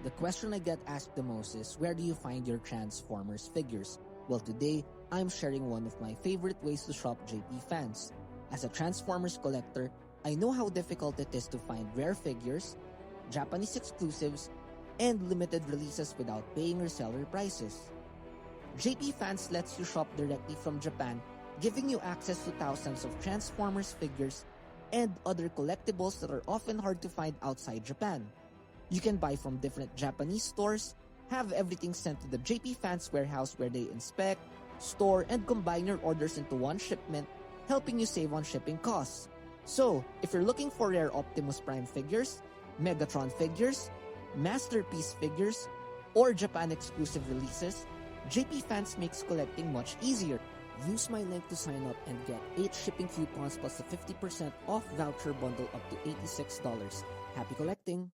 The question I get asked the most is, where do you find your Transformers figures? Well, today, I'm sharing one of my favorite ways to shop JP fans. As a Transformers collector, I know how difficult it is to find rare figures, Japanese exclusives, and limited releases without paying reseller prices. JP Fans lets you shop directly from Japan, giving you access to thousands of Transformers figures and other collectibles that are often hard to find outside Japan. You can buy from different Japanese stores, have everything sent to the JP Fans warehouse where they inspect, store, and combine your orders into one shipment, helping you save on shipping costs. So, if you're looking for rare Optimus Prime figures, Megatron figures, Masterpiece figures, or Japan exclusive releases, JP Fans makes collecting much easier. Use my link to sign up and get 8 shipping coupons plus a 50% off voucher bundle up to $86. Happy collecting!